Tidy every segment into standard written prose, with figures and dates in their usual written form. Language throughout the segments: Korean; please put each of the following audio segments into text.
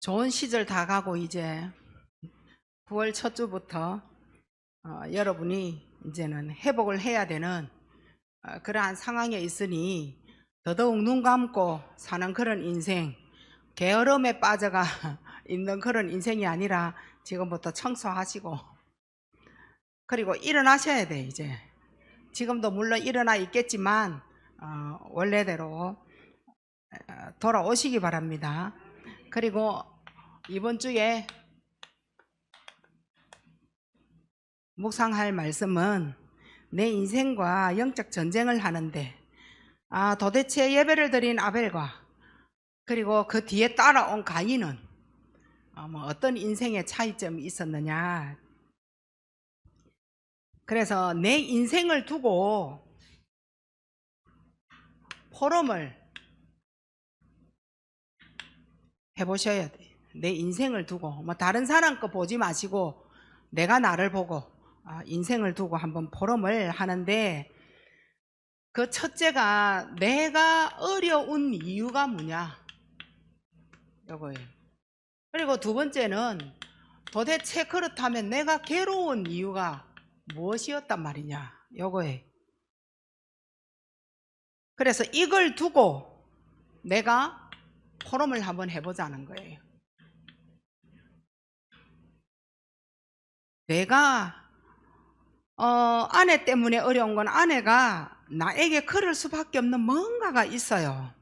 좋은 시절 다 가고 이제 9월 첫 주부터 여러분이 이제는 회복을 해야 되는 그러한 상황에 있으니 더더욱 눈 감고 사는 그런 인생, 게으름에 빠져가 있는 그런 인생이 아니라 지금부터 청소하시고 그리고 일어나셔야 돼. 이제 지금도 물론 일어나 있겠지만 원래대로 돌아오시기 바랍니다. 그리고 이번 주에 묵상할 말씀은 내 인생과 영적 전쟁을 하는데 도대체 예배를 드린 아벨과 그리고 그 뒤에 따라온 가인은 어떤 인생의 차이점이 있었느냐. 그래서 내 인생을 두고 포럼을 해보셔야 돼요. 내 인생을 두고 다른 사람 거 보지 마시고 내가 나를 보고 인생을 두고 한번 포럼을 하는데, 그 첫째가 내가 어려운 이유가 뭐냐 요거예요. 그리고 두 번째는 도대체 그렇다면 내가 괴로운 이유가 무엇이었단 말이냐 요거예요. 그래서 이걸 두고 내가 포럼을 한번 해보자는 거예요. 내가 아내 때문에 어려운 건 아내가 나에게 그럴 수밖에 없는 뭔가가 있어요.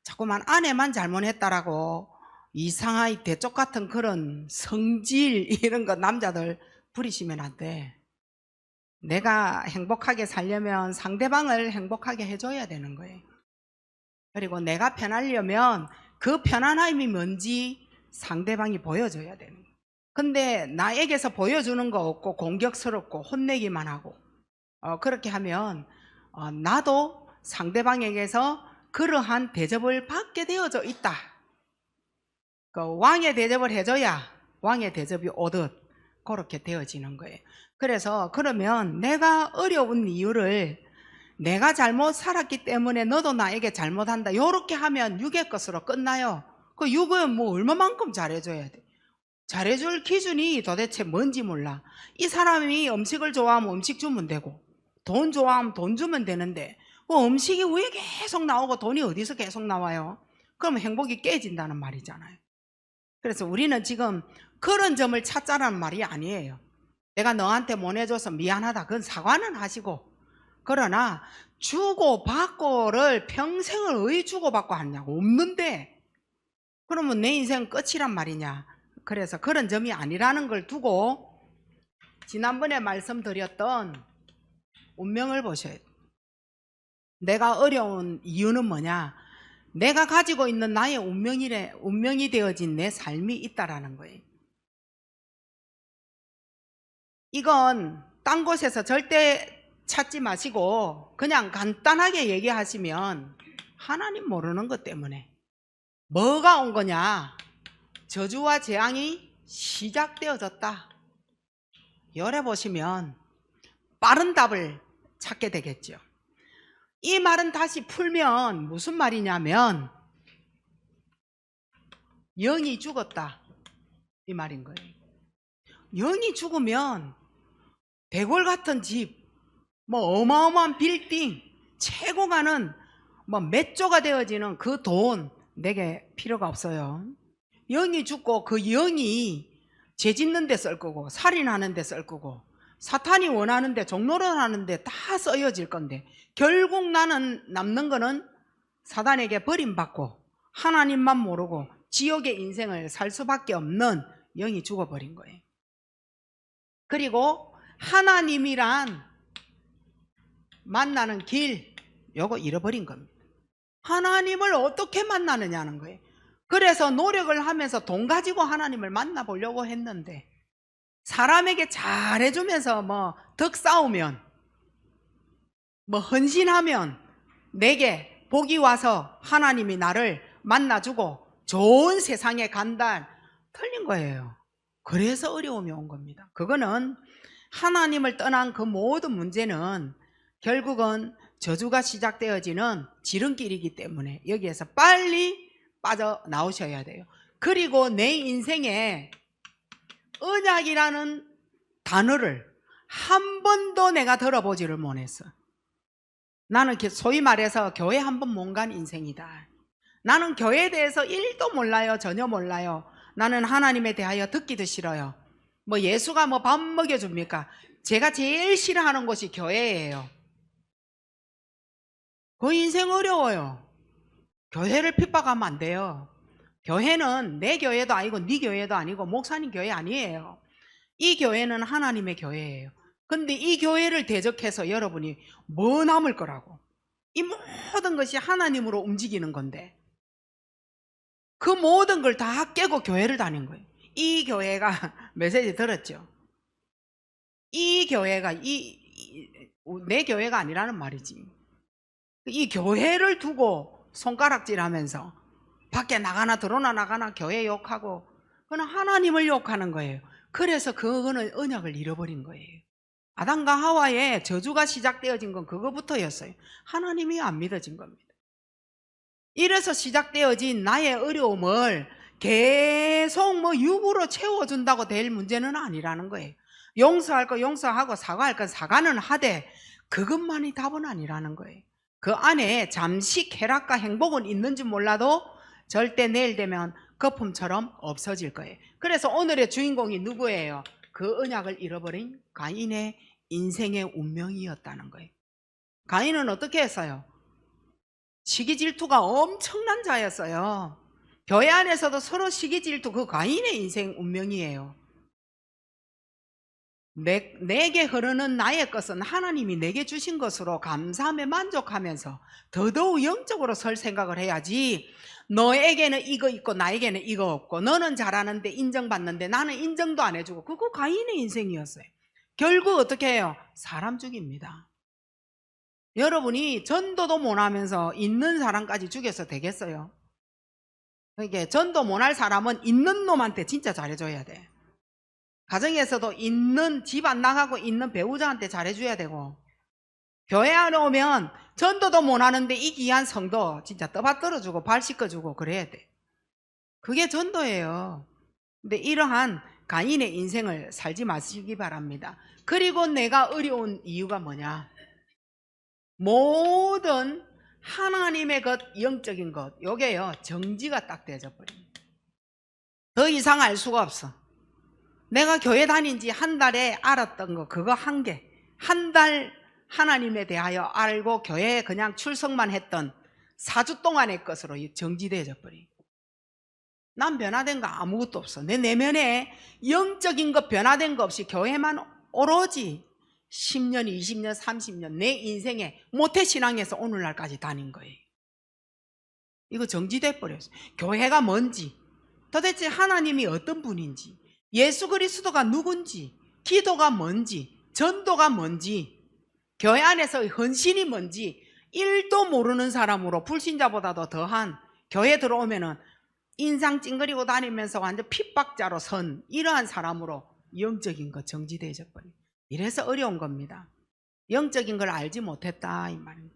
자꾸만 아내만 잘못했다라고 이상하게 대쪽 같은 그런 성질 이런 거 남자들 부리시면 안 돼. 내가 행복하게 살려면 상대방을 행복하게 해줘야 되는 거예요. 그리고 내가 편하려면 그 편안함이 뭔지 상대방이 보여줘야 되는 거예요. 근데 나에게서 보여주는 거 없고 공격스럽고 혼내기만 하고 그렇게 하면 나도 상대방에게서 그러한 대접을 받게 되어져 있다. 그 왕의 대접을 해줘야 왕의 대접이 오듯 그렇게 되어지는 거예요. 그래서 그러면 내가 어려운 이유를 내가 잘못 살았기 때문에 너도 나에게 잘못한다 요렇게 하면 육의 것으로 끝나요. 그 육은 뭐 얼마만큼 잘해줘야 돼. 잘해줄 기준이 도대체 뭔지 몰라. 이 사람이 음식을 좋아하면 음식 주면 되고 돈 좋아하면 돈 주면 되는데 음식이 왜 계속 나오고 돈이 어디서 계속 나와요? 그러면 행복이 깨진다는 말이잖아요. 그래서 우리는 지금 그런 점을 찾자라는 말이 아니에요. 내가 너한테 못 해줘서 미안하다 그건 사과는 하시고, 그러나 주고받고를 평생을 왜 주고받고 하냐고 없는데 그러면 내 인생 끝이란 말이냐. 그래서 그런 점이 아니라는 걸 두고 지난번에 말씀드렸던 운명을 보셔야 돼요. 내가 어려운 이유는 뭐냐? 내가 가지고 있는 나의 운명이 되어진 내 삶이 있다라는 거예요. 이건 딴 곳에서 절대 찾지 마시고 그냥 간단하게 얘기하시면 하나님 모르는 것 때문에 뭐가 온 거냐? 저주와 재앙이 시작되어졌다. 열에 보시면 빠른 답을 찾게 되겠죠. 이 말은 다시 풀면 무슨 말이냐면 영이 죽었다 이 말인 거예요. 영이 죽으면 대궐 같은 집, 어마어마한 빌딩, 최고 가는 몇 조가 되어지는 그 돈 내게 필요가 없어요. 영이 죽고 그 영이 죄 짓는 데 쓸 거고 살인하는 데 쓸 거고 사탄이 원하는 데 종노릇하는 데 다 쓰여질 건데 결국 나는 남는 거는 사단에게 버림받고 하나님만 모르고 지옥의 인생을 살 수밖에 없는 영이 죽어버린 거예요. 그리고 하나님이란 만나는 길 요거 잃어버린 겁니다. 하나님을 어떻게 만나느냐는 거예요. 그래서 노력을 하면서 돈 가지고 하나님을 만나보려고 했는데 사람에게 잘해주면서 덕 쌓으면 헌신하면 내게 복이 와서 하나님이 나를 만나주고 좋은 세상에 간다. 틀린 거예요. 그래서 어려움이 온 겁니다. 그거는 하나님을 떠난 그 모든 문제는 결국은 저주가 시작되어지는 지름길이기 때문에 여기에서 빨리 빠져나오셔야 돼요. 그리고 내 인생에 언약이라는 단어를 한 번도 내가 들어보지를 못했어. 나는 소위 말해서 교회 한 번 못 간 인생이다. 나는 교회에 대해서 1도 몰라요. 전혀 몰라요. 나는 하나님에 대하여 듣기도 싫어요. 뭐 예수가 뭐 밥 먹여줍니까? 제가 제일 싫어하는 곳이 교회예요. 그 인생 어려워요. 교회를 핍박하면 안 돼요. 교회는 내 교회도 아니고 네 교회도 아니고 목사님 교회 아니에요. 이 교회는 하나님의 교회예요. 근데 이 교회를 대적해서 여러분이 뭐 남을 거라고. 이 모든 것이 하나님으로 움직이는 건데 그 모든 걸 다 깨고 교회를 다닌 거예요. 이 교회가 메시지 들었죠? 이 교회가 내 교회가 아니라는 말이지. 이 교회를 두고 손가락질하면서 밖에 나가나 들어나 나가나 교회 욕하고 그건 하나님을 욕하는 거예요. 그래서 그거는 언약을 잃어버린 거예요. 아담과 하와의 저주가 시작되어진 건 그거부터였어요. 하나님이 안 믿어진 겁니다. 이래서 시작되어진 나의 어려움을 계속 뭐 육으로 채워준다고 될 문제는 아니라는 거예요. 용서할 거 용서하고 사과할 건 사과는 하되 그것만이 답은 아니라는 거예요. 그 안에 잠시 쾌락과 행복은 있는지 몰라도 절대 내일 되면 거품처럼 없어질 거예요. 그래서 오늘의 주인공이 누구예요? 그 언약을 잃어버린 가인의 인생의 운명이었다는 거예요. 가인은 어떻게 했어요? 시기 질투가 엄청난 자였어요. 교회 안에서도 서로 시기 질투, 그 가인의 인생 운명이에요. 내게 흐르는 나의 것은 하나님이 내게 주신 것으로 감사함에 만족하면서 더더욱 영적으로 설 생각을 해야지, 너에게는 이거 있고 나에게는 이거 없고 너는 잘하는데 인정받는데 나는 인정도 안 해주고, 그거 가인의 인생이었어요. 결국 어떻게 해요? 사람 죽입니다. 여러분이 전도도 못하면서 있는 사람까지 죽여서 되겠어요? 그러니까 전도 못할 사람은 있는 놈한테 진짜 잘해줘야 돼. 가정에서도 있는, 집 안 나가고 있는 배우자한테 잘해줘야 되고, 교회 안에 오면 전도도 못하는데 이 귀한 성도 진짜 떠받들어주고 발 씻겨주고 그래야 돼. 그게 전도예요. 근데 이러한 가인의 인생을 살지 마시기 바랍니다. 그리고 내가 어려운 이유가 뭐냐? 모든 하나님의 것, 영적인 것, 요게요 정지가 딱 되어버립니다. 더 이상 알 수가 없어. 내가 교회 다닌 지 한 달에 알았던 거 그거 한 개, 한 달 하나님에 대하여 알고 교회에 그냥 출석만 했던 4주 동안의 것으로 정지되어져 버리. 난 변화된 거 아무것도 없어. 내 내면에 영적인 거 변화된 거 없이 교회만 오로지 10년, 20년, 30년 내 인생에 모태신앙에서 오늘날까지 다닌 거예요. 이거 정지돼 버렸어요. 교회가 뭔지, 도대체 하나님이 어떤 분인지, 예수 그리스도가 누군지, 기도가 뭔지, 전도가 뭔지, 교회 안에서 헌신이 뭔지 1도 모르는 사람으로, 불신자보다도 더한, 교회 들어오면은 인상 찡그리고 다니면서 완전 핍박자로 선 이러한 사람으로 영적인 거 정지되어져 버려요. 이래서 어려운 겁니다. 영적인 걸 알지 못했다 이 말입니다.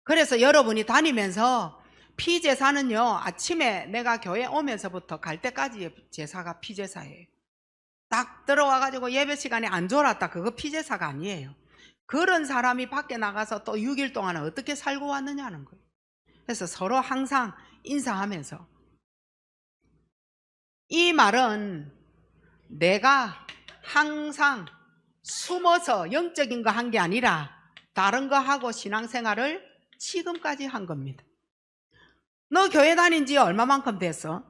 그래서 여러분이 다니면서 피제사는요, 아침에 내가 교회 오면서부터 갈 때까지 제사가 피제사예요. 딱 들어와가지고 예배 시간에 안 졸았다, 그거 피제사가 아니에요. 그런 사람이 밖에 나가서 또 6일 동안 어떻게 살고 왔느냐는 거예요. 그래서 서로 항상 인사하면서, 이 말은 내가 항상 숨어서 영적인 거 한 게 아니라 다른 거 하고 신앙생활을 지금까지 한 겁니다. 너 교회 다닌 지 얼마만큼 됐어?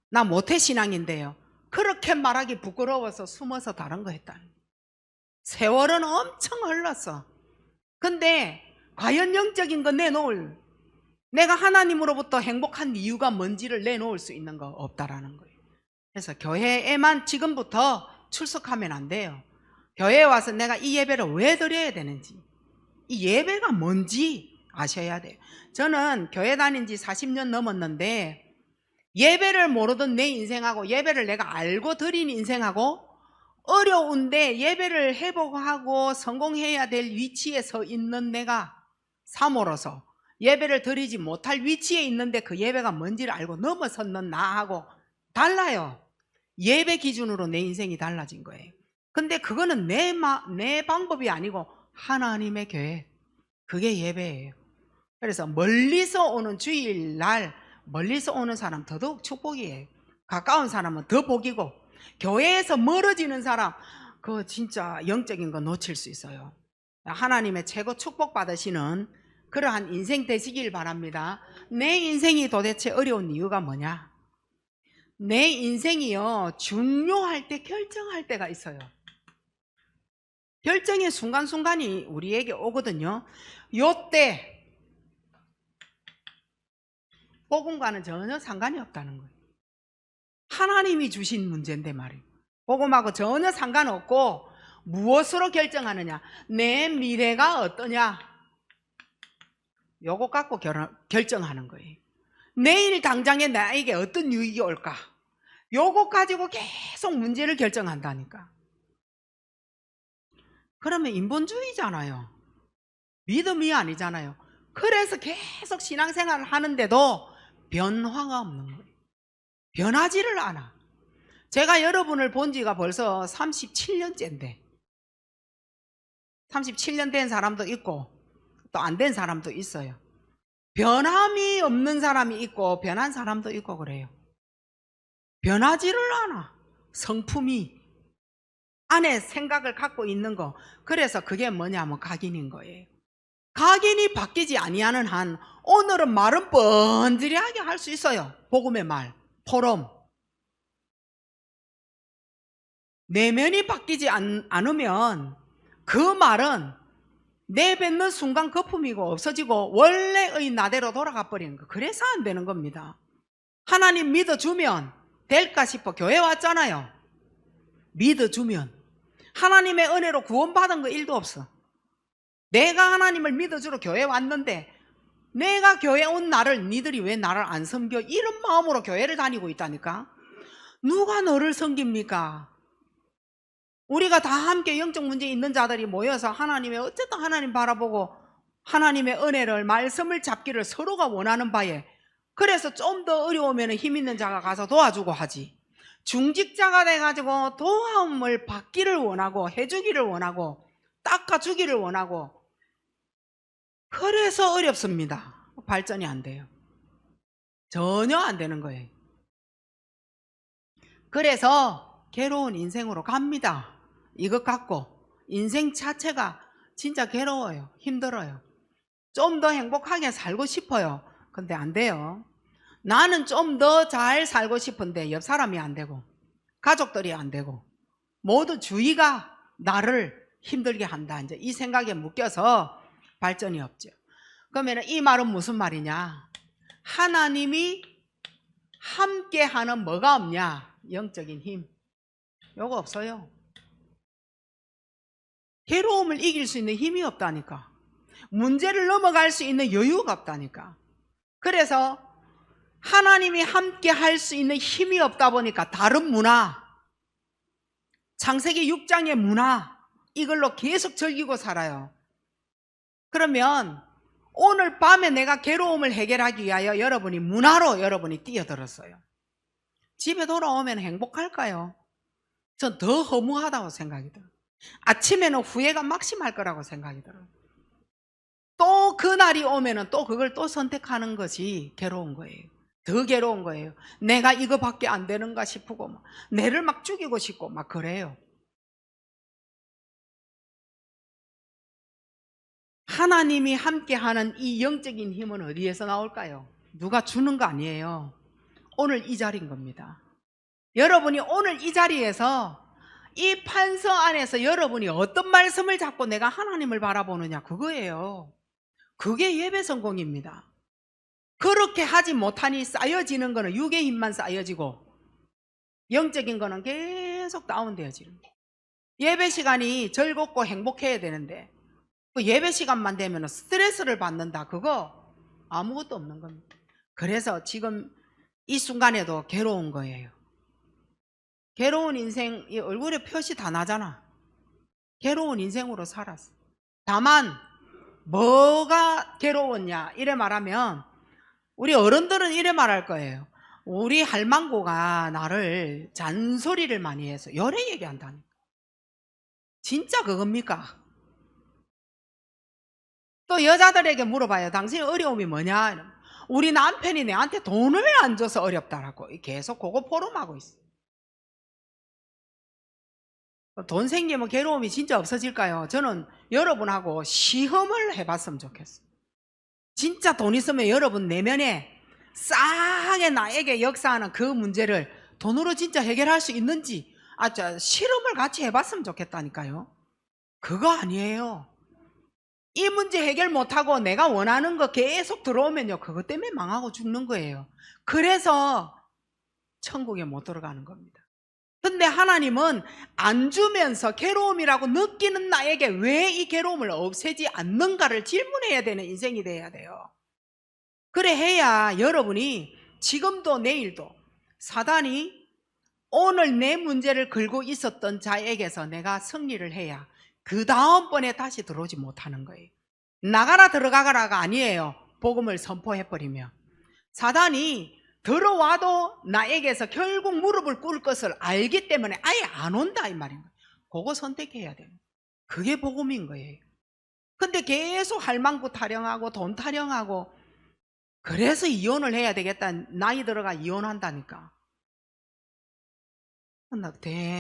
나 모태신앙인데요. 그렇게 말하기 부끄러워서 숨어서 다른 거 했다는 거예요. 세월은 엄청 흘렀어. 근데 과연 영적인 거 내놓을, 내가 하나님으로부터 행복한 이유가 뭔지를 내놓을 수 있는 거 없다라는 거예요. 그래서 교회에만 지금부터 출석하면 안 돼요. 교회에 와서 내가 이 예배를 왜 드려야 되는지, 이 예배가 뭔지 아셔야 돼요. 저는 교회 다닌 지 40년 넘었는데 예배를 모르던 내 인생하고 예배를 내가 알고 드린 인생하고, 어려운데 예배를 해보고 하고 성공해야 될 위치에 서 있는 내가 사모로서 예배를 드리지 못할 위치에 있는데 그 예배가 뭔지를 알고 넘어섰는 나하고 달라요. 예배 기준으로 내 인생이 달라진 거예요. 근데 그거는 내 방법이 아니고 하나님의 계획. 그게 예배예요. 그래서 멀리서 오는 주일날 멀리서 오는 사람 더더욱 축복이에요. 가까운 사람은 더 복이고, 교회에서 멀어지는 사람 그거 진짜 영적인 거 놓칠 수 있어요. 하나님의 최고 축복 받으시는 그러한 인생 되시길 바랍니다. 내 인생이 도대체 어려운 이유가 뭐냐? 내 인생이요, 중요할 때 결정할 때가 있어요. 결정의 순간순간이 우리에게 오거든요. 요때 복음과는 전혀 상관이 없다는 거예요. 하나님이 주신 문제인데 말이에요. 복음하고 전혀 상관없고 무엇으로 결정하느냐? 내 미래가 어떠냐? 요거 갖고 결정하는 거예요. 내일 당장에 나에게 어떤 유익이 올까? 요거 가지고 계속 문제를 결정한다니까. 그러면 인본주의잖아요. 믿음이 아니잖아요. 그래서 계속 신앙생활을 하는데도 변화가 없는 거예요. 변하지를 않아. 제가 여러분을 본 지가 벌써 37년째인데 37년 된 사람도 있고 또 안 된 사람도 있어요. 변함이 없는 사람이 있고 변한 사람도 있고 그래요. 변하지를 않아. 성품이 안에 생각을 갖고 있는 거. 그래서 그게 뭐냐면 각인인 거예요. 각인이 바뀌지 아니하는 한 오늘은 말은 번지르하게 할 수 있어요. 복음의 말, 포럼. 내면이 바뀌지 않으면 그 말은 내뱉는 순간 거품이고 없어지고 원래의 나대로 돌아가 버리는 거. 그래서 안 되는 겁니다. 하나님 믿어주면 될까 싶어 교회 왔잖아요. 믿어주면 하나님의 은혜로 구원받은 거 1도 없어. 내가 하나님을 믿어주러 교회 왔는데 내가 교회 온 나를 니들이 왜 나를 안 섬겨? 이런 마음으로 교회를 다니고 있다니까. 누가 너를 섬깁니까? 우리가 다 함께 영적 문제 있는 자들이 모여서 하나님의 어쨌든 하나님 바라보고 하나님의 은혜를 말씀을 잡기를 서로가 원하는 바에, 그래서 좀 더 어려우면 힘 있는 자가 가서 도와주고 하지. 중직자가 돼가지고 도움을 받기를 원하고 해주기를 원하고 닦아주기를 원하고, 그래서 어렵습니다. 발전이 안 돼요. 전혀 안 되는 거예요. 그래서 괴로운 인생으로 갑니다. 이것 갖고 인생 자체가 진짜 괴로워요. 힘들어요. 좀 더 행복하게 살고 싶어요. 근데 안 돼요. 나는 좀 더 잘 살고 싶은데 옆 사람이 안 되고 가족들이 안 되고 모두 주위가 나를 힘들게 한다. 이제 이 생각에 묶여서 발전이 없죠. 그러면 이 말은 무슨 말이냐? 하나님이 함께하는 뭐가 없냐? 영적인 힘. 요거 없어요. 괴로움을 이길 수 있는 힘이 없다니까. 문제를 넘어갈 수 있는 여유가 없다니까. 그래서 하나님이 함께 할 수 있는 힘이 없다 보니까 다른 문화, 창세기 6장의 문화, 이걸로 계속 즐기고 살아요. 그러면 오늘 밤에 내가 괴로움을 해결하기 위하여 여러분이 문화로 여러분이 뛰어들었어요. 집에 돌아오면 행복할까요? 전 더 허무하다고 생각이 들어요. 아침에는 후회가 막심할 거라고 생각이 들어요. 또 그날이 오면은 또 그걸 또 선택하는 것이 괴로운 거예요. 더 괴로운 거예요. 내가 이거밖에 안 되는가 싶고 막 내를 막 죽이고 싶고 막 그래요. 하나님이 함께하는 이 영적인 힘은 어디에서 나올까요? 누가 주는 거 아니에요. 오늘 이 자리인 겁니다. 여러분이 오늘 이 자리에서 이 판서 안에서 여러분이 어떤 말씀을 잡고 내가 하나님을 바라보느냐, 그거예요. 그게 예배 성공입니다. 그렇게 하지 못하니 쌓여지는 거는 육의 힘만 쌓여지고 영적인 거는 계속 다운되어지는 거예요. 예배 시간이 즐겁고 행복해야 되는데 그 예배 시간만 되면 스트레스를 받는다. 그거 아무것도 없는 겁니다. 그래서 지금 이 순간에도 괴로운 거예요. 괴로운 인생, 이 얼굴에 표시 다 나잖아. 괴로운 인생으로 살았어. 다만 뭐가 괴로웠냐 이래 말하면 우리 어른들은 이래 말할 거예요. 우리 할망구가 나를 잔소리를 많이 해서 열애 얘기한다니까. 진짜 그겁니까? 또 여자들에게 물어봐요. 당신 어려움이 뭐냐? 우리 남편이 내한테 돈을 안 줘서 어렵다라고 계속 그거 포럼하고 있어. 돈 생기면 괴로움이 진짜 없어질까요? 저는 여러분하고 시험을 해봤으면 좋겠어요. 진짜 돈 있으면 여러분 내면에 싸하게 나에게 역사하는 그 문제를 돈으로 진짜 해결할 수 있는지 실험을 같이 해봤으면 좋겠다니까요. 그거 아니에요. 이 문제 해결 못하고 내가 원하는 거 계속 들어오면요, 그것 때문에 망하고 죽는 거예요. 그래서 천국에 못 들어가는 겁니다. 근데 하나님은 안 주면서 괴로움이라고 느끼는 나에게 왜 이 괴로움을 없애지 않는가를 질문해야 되는 인생이 돼야 돼요. 그래 해야 여러분이 지금도 내일도 사단이 오늘 내 문제를 걸고 있었던 자에게서 내가 승리를 해야 그 다음번에 다시 들어오지 못하는 거예요. 나가라 들어가라가 아니에요. 복음을 선포해버리면. 사단이 들어와도 나에게서 결국 무릎을 꿇을 것을 알기 때문에 아예 안 온다 이 말인 거예요. 그거 선택해야 돼요. 그게 복음인 거예요. 근데 계속 할망구 타령하고 돈 타령하고 그래서 이혼을 해야 되겠다. 나이 들어가 이혼한다니까.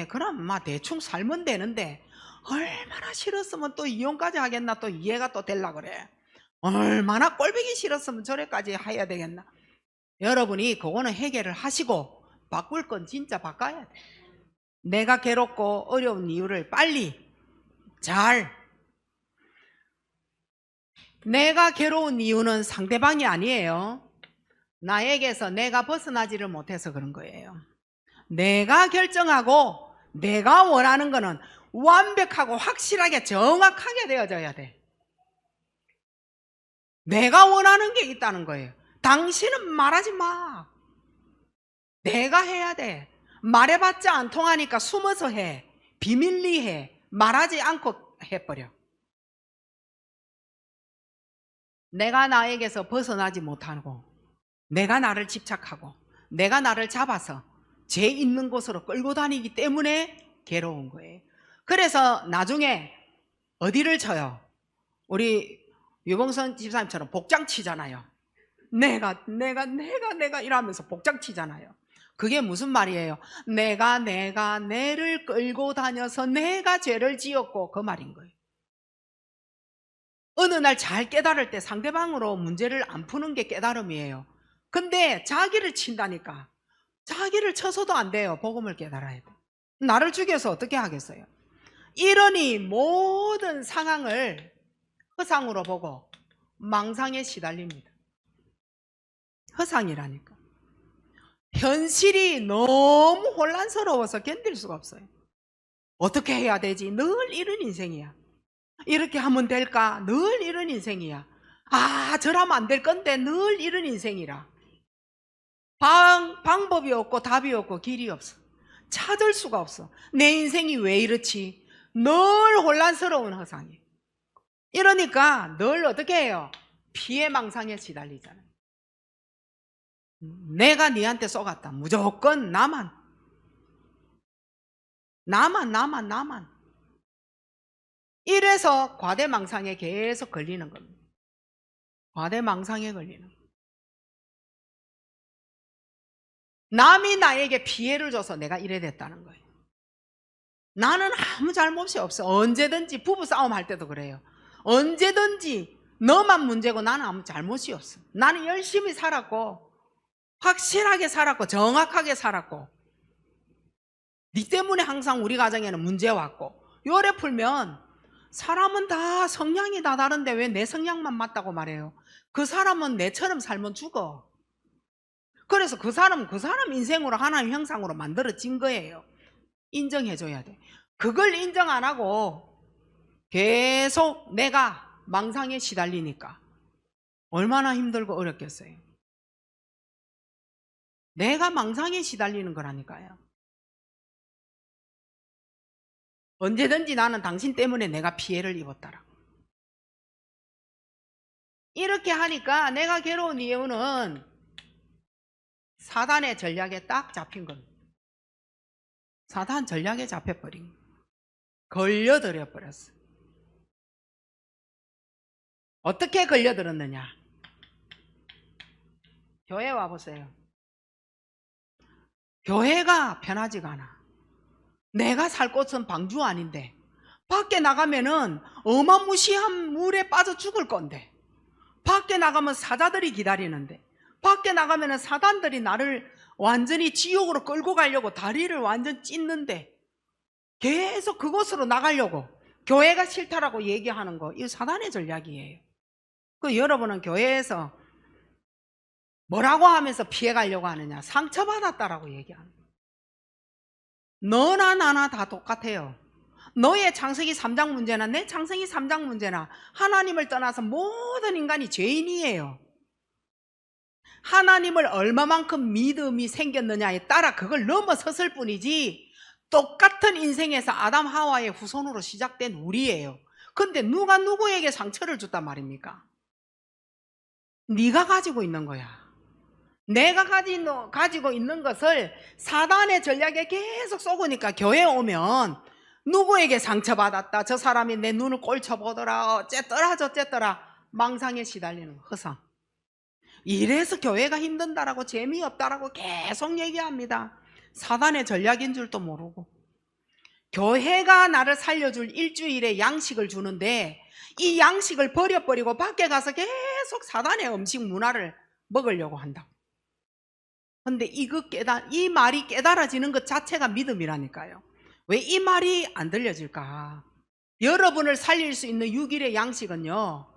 그럼 대충 살면 되는데 얼마나 싫었으면 또 이혼까지 하겠나. 또 이해가 또 되려 그래. 얼마나 꼴보기 싫었으면 저래까지 해야 되겠나. 여러분이 그거는 해결을 하시고 바꿀 건 진짜 바꿔야 돼. 내가 괴롭고 어려운 이유를 빨리 내가 괴로운 이유는 상대방이 아니에요. 나에게서 내가 벗어나지를 못해서 그런 거예요. 내가 결정하고 내가 원하는 거는 완벽하고 확실하게 정확하게 되어져야 돼. 내가 원하는 게 있다는 거예요. 당신은 말하지 마. 내가 해야 돼. 말해봤자 안 통하니까 숨어서 해. 비밀리 해. 말하지 않고 해버려. 내가 나에게서 벗어나지 못하고 내가 나를 집착하고 내가 나를 잡아서 제 있는 곳으로 끌고 다니기 때문에 괴로운 거예요. 그래서 나중에 어디를 쳐요? 우리 유봉선 집사님처럼 복장 치잖아요. 내가 이러면서 복장 치잖아요. 그게 무슨 말이에요? 내가 내를 끌고 다녀서 내가 죄를 지었고 그 말인 거예요. 어느 날 잘 깨달을 때 상대방으로 문제를 안 푸는 게 깨달음이에요. 근데 자기를 친다니까. 자기를 쳐서도 안 돼요. 복음을 깨달아야 돼. 나를 죽여서 어떻게 하겠어요? 이러니 모든 상황을 허상으로 보고 망상에 시달립니다. 허상이라니까. 현실이 너무 혼란스러워서 견딜 수가 없어요. 어떻게 해야 되지? 늘 이런 인생이야. 이렇게 하면 될까? 늘 이런 인생이야. 저러면 안 될 건데 늘 이런 인생이라. 방법이 없고 답이 없고 길이 없어. 찾을 수가 없어. 내 인생이 왜 이렇지? 늘 혼란스러운 허상이에요. 이러니까 늘 어떻게 해요? 피해망상에 시달리잖아요. 내가 니한테 쏘갔다. 무조건 나만. 이래서 과대망상에 계속 걸리는 겁니다. 과대망상에 걸리는 겁니다. 남이 나에게 피해를 줘서 내가 이래 됐다는 거예요. 나는 아무 잘못이 없어. 언제든지 부부싸움 할 때도 그래요. 언제든지 너만 문제고 나는 아무 잘못이 없어. 나는 열심히 살았고 확실하게 살았고 정확하게 살았고 네 때문에 항상 우리 가정에는 문제 왔고. 요래 풀면 사람은 다 성향이 다 다른데 왜 내 성향만 맞다고 말해요? 그 사람은 내처럼 살면 죽어. 그래서 그 사람 인생으로 하나님 형상으로 만들어진 거예요. 인정해줘야 돼. 그걸 인정 안 하고 계속 내가 망상에 시달리니까 얼마나 힘들고 어렵겠어요. 내가 망상에 시달리는 거라니까요. 언제든지 나는 당신 때문에 내가 피해를 입었다라고. 이렇게 하니까 내가 괴로운 이유는 사단의 전략에 딱 잡힌 겁니다. 사단 전략에 잡혀버린 거예요. 걸려들어 버렸어요. 어떻게 걸려들었느냐? 교회 와보세요. 교회가 편하지가 않아. 내가 살 곳은 방주 아닌데 밖에 나가면은 어마무시한 물에 빠져 죽을 건데, 밖에 나가면 사자들이 기다리는데, 밖에 나가면은 사단들이 나를 완전히 지옥으로 끌고 가려고 다리를 완전 찢는데 계속 그곳으로 나가려고 교회가 싫다라고 얘기하는 거, 이거 사단의 전략이에요. 그 여러분은 교회에서 뭐라고 하면서 피해가려고 하느냐? 상처받았다라고 얘기하는 거예요. 너나 나나 다 똑같아요. 너의 창세기 3장 문제나 내 창세기 3장 문제나 하나님을 떠나서 모든 인간이 죄인이에요. 하나님을 얼마만큼 믿음이 생겼느냐에 따라 그걸 넘어섰을 뿐이지, 똑같은 인생에서 아담 하와의 후손으로 시작된 우리예요. 근데 누가 누구에게 상처를 줬단 말입니까? 네가 가지고 있는 거야. 내가 가지고 있는 것을 사단의 전략에 계속 쏘으니까 교회에 오면 누구에게 상처받았다, 저 사람이 내 눈을 꼴쳐보더라, 어쨌더라 저쨌더라, 망상에 시달리는 허상. 이래서 교회가 힘든다라고, 재미없다라고 계속 얘기합니다. 사단의 전략인 줄도 모르고. 교회가 나를 살려줄 일주일에 양식을 주는데 이 양식을 버려버리고 밖에 가서 계속 사단의 음식 문화를 먹으려고 한다고. 근데 이 말이 깨달아지는 것 자체가 믿음이라니까요. 왜 이 말이 안 들려질까? 여러분을 살릴 수 있는 6일의 양식은요,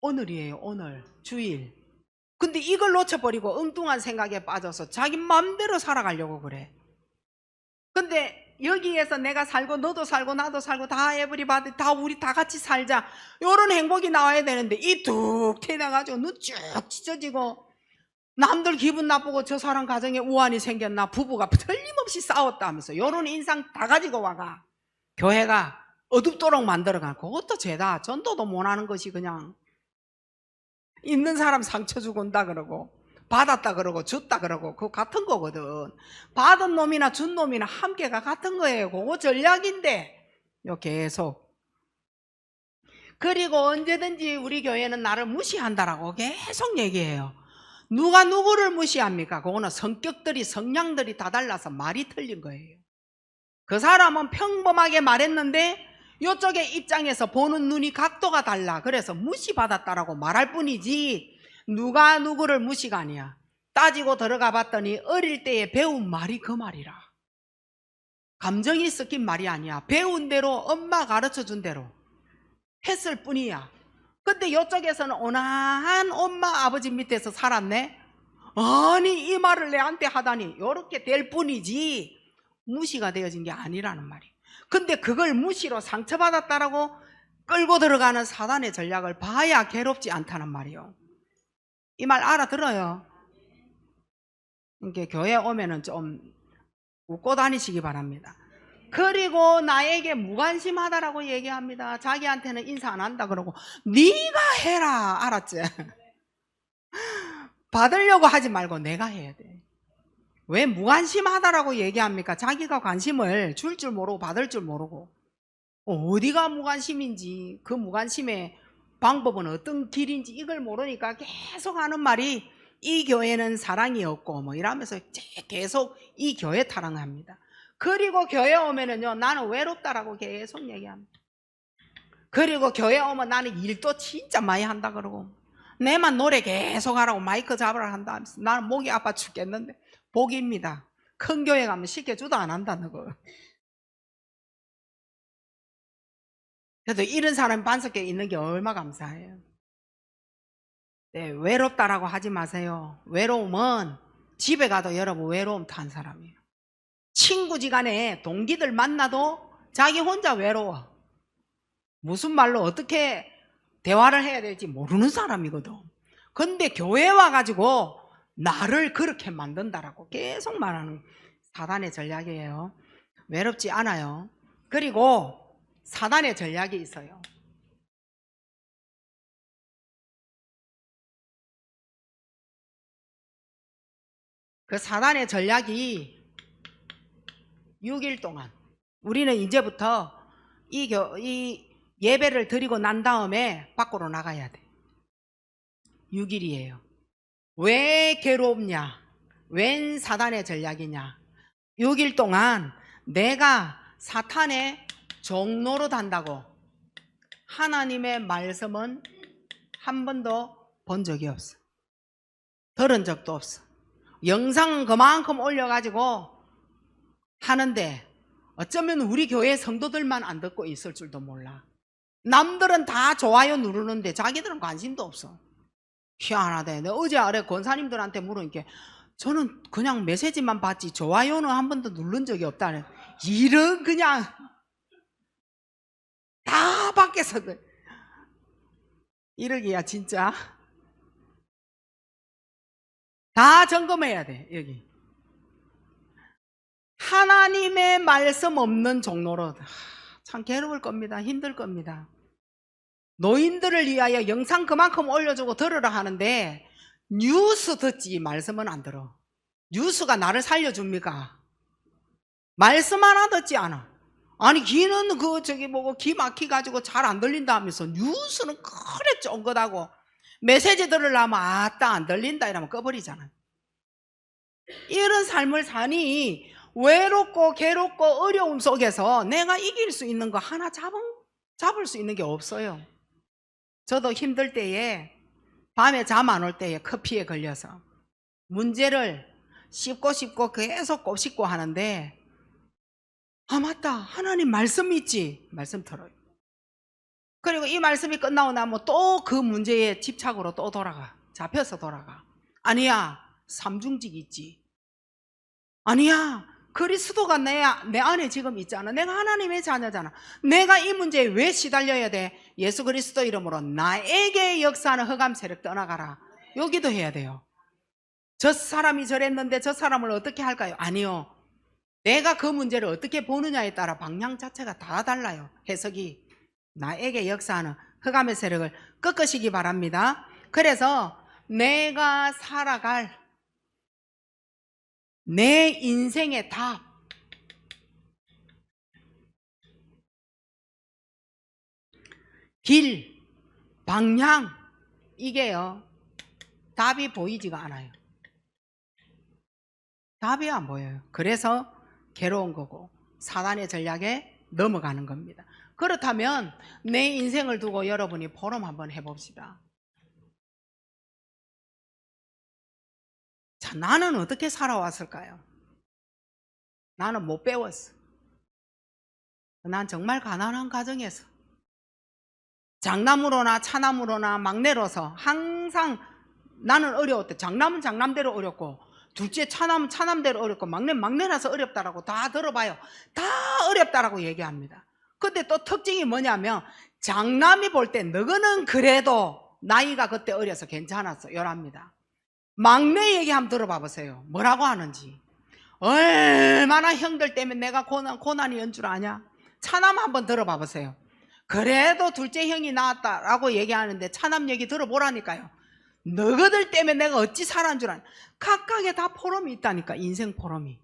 오늘이에요. 오늘 주일. 근데 이걸 놓쳐버리고 엉뚱한 생각에 빠져서 자기 마음대로 살아가려고 그래. 근데 여기에서 내가 살고 너도 살고 나도 살고 다 에브리바디 다 우리 다 같이 살자, 이런 행복이 나와야 되는데 이 툭 튀어나가지고 눈 쭉 찢어지고 남들 기분 나쁘고 저 사람 가정에 우환이 생겼나, 부부가 틀림없이 싸웠다 하면서 이런 인상 다 가지고 와가 교회가 어둡도록 만들어가고, 그것도 죄다. 전도도 못하는 것이 그냥 있는 사람 상처 주고 온다 그러고 받았다 그러고 줬다 그러고 그거 같은 거거든. 받은 놈이나 준 놈이나 함께가 같은 거예요. 그거 전략인데 요 계속. 그리고 언제든지 우리 교회는 나를 무시한다라고 계속 얘기해요. 누가 누구를 무시합니까? 그거는 성격들이, 성향들이 다 달라서 말이 틀린 거예요. 그 사람은 평범하게 말했는데 이쪽의 입장에서 보는 눈이 각도가 달라. 그래서 무시받았다라고 말할 뿐이지 누가 누구를 무시가 아니야. 따지고 들어가 봤더니 어릴 때에 배운 말이 그 말이라. 감정이 섞인 말이 아니야. 배운 대로, 엄마 가르쳐준 대로 했을 뿐이야. 근데 이쪽에서는 온화한 엄마 아버지 밑에서 살았네. 아니 이 말을 내한테 하다니, 이렇게 될 뿐이지 무시가 되어진 게 아니라는 말이에요. 근데 그걸 무시로 상처받았다라고 끌고 들어가는 사단의 전략을 봐야 괴롭지 않다는 말이에요. 이 말 알아들어요? 이렇게 교회 오면은 좀 웃고 다니시기 바랍니다. 그리고 나에게 무관심하다라고 얘기합니다. 자기한테는 인사 안 한다 그러고 네가 해라, 알았지? 받으려고 하지 말고 내가 해야 돼. 왜 무관심하다라고 얘기합니까? 자기가 관심을 줄 줄 모르고 받을 줄 모르고 어디가 무관심인지, 그 무관심의 방법은 어떤 길인지 이걸 모르니까 계속 하는 말이 이 교회는 사랑이 없고 뭐 이러면서 계속 이 교회 타령합니다. 그리고 교회 오면은요, 나는 외롭다라고 계속 얘기합니다. 그리고 교회 오면 나는 일도 진짜 많이 한다 그러고 내만 노래 계속 하라고 마이크 잡으라 한다 하면서 나는 목이 아파 죽겠는데, 복입니다. 큰 교회 가면 시켜주도 안 한다는 거. 그래도 이런 사람이 반석에 있는 게 얼마 감사해요. 네, 외롭다라고 하지 마세요. 외로움은 집에 가도 여러분 외로움 탄 사람이에요. 친구지간에 동기들 만나도 자기 혼자 외로워. 무슨 말로 어떻게 대화를 해야 될지 모르는 사람이거든. 근데 교회 와가지고 나를 그렇게 만든다라고 계속 말하는 사단의 전략이에요. 외롭지 않아요. 그리고 사단의 전략이 있어요. 그 사단의 전략이 6일 동안 우리는 이제부터 이 예배를 드리고 난 다음에 밖으로 나가야 돼. 6일이에요. 왜 괴롭냐? 웬 사단의 전략이냐? 6일 동안 내가 사탄의 종노릇 한다고 하나님의 말씀은 한 번도 본 적이 없어. 들은 적도 없어. 영상은 그만큼 올려가지고 하는데 어쩌면 우리 교회 성도들만 안 듣고 있을 줄도 몰라. 남들은 다 좋아요 누르는데 자기들은 관심도 없어. 희한하대. 내가 어제 아래 권사님들한테 물으니까 저는 그냥 메시지만 봤지 좋아요는 한 번도 누른 적이 없다네. 이런 그냥 다 밖에서 이러기야 진짜 다 점검해야 돼. 여기 하나님의 말씀 없는 종로로 참 괴로울 겁니다. 힘들 겁니다. 노인들을 위하여 영상 그만큼 올려주고 들으라 하는데 뉴스 듣지 말씀은 안 들어. 뉴스가 나를 살려줍니까? 말씀 하나 듣지 않아. 아니 귀는 귀 막히가지고 잘 안 들린다 하면서 뉴스는 그래 쫑긋하고 메시지 들으려면 아따 안 들린다 이러면 꺼버리잖아. 이런 삶을 사니 외롭고 괴롭고 어려움 속에서 내가 이길 수 있는 거 하나 잡을 수 있는 게 없어요. 저도 힘들 때에 밤에 잠 안 올 때에 커피에 걸려서 문제를 씹고 계속 곱씹고 하는데 아 맞다 하나님 말씀 있지 말씀 들어요. 그리고 이 말씀이 끝나고 나면 또 그 문제에 집착으로 또 돌아가. 잡혀서 돌아가. 아니야 삼중직 있지. 아니야 그리스도가 내 안에 지금 있잖아. 내가 하나님의 자녀잖아. 내가 이 문제에 왜 시달려야 돼? 예수 그리스도 이름으로 나에게 역사하는 흑암 세력 떠나가라. 여기도 해야 돼요. 저 사람이 저랬는데 저 사람을 어떻게 할까요? 아니요. 내가 그 문제를 어떻게 보느냐에 따라 방향 자체가 다 달라요. 해석이. 나에게 역사하는 흑암의 세력을 꺾으시기 바랍니다. 그래서 내가 살아갈 내 인생의 답, 길, 방향 이게요 답이 보이지가 않아요. 답이 안 보여요. 그래서 괴로운 거고 사단의 전략에 넘어가는 겁니다. 그렇다면 내 인생을 두고 여러분이 포럼 한번 해봅시다. 자, 나는 어떻게 살아왔을까요? 나는 못 배웠어. 난 정말 가난한 가정에서 장남으로나 차남으로나 막내로서 항상 나는 어려웠대. 장남은 장남대로 어렵고 둘째 차남은 차남대로 어렵고 막내는 막내라서 어렵다라고 다 들어봐요. 다 어렵다라고 얘기합니다. 근데 또 특징이 뭐냐면 장남이 볼 때 너는 그래도 나이가 그때 어려서 괜찮았어 이랍니다. 막내 얘기 한번 들어봐 보세요. 뭐라고 하는지. 얼마나 형들 때문에 내가 고난이 연 줄 아냐. 차남 한번 들어봐 보세요. 그래도 둘째 형이 나왔다라고 얘기하는데 차남 얘기 들어보라니까요. 너희들 때문에 내가 어찌 살아온 줄 아냐. 각각의 다 포럼이 있다니까. 인생 포럼이.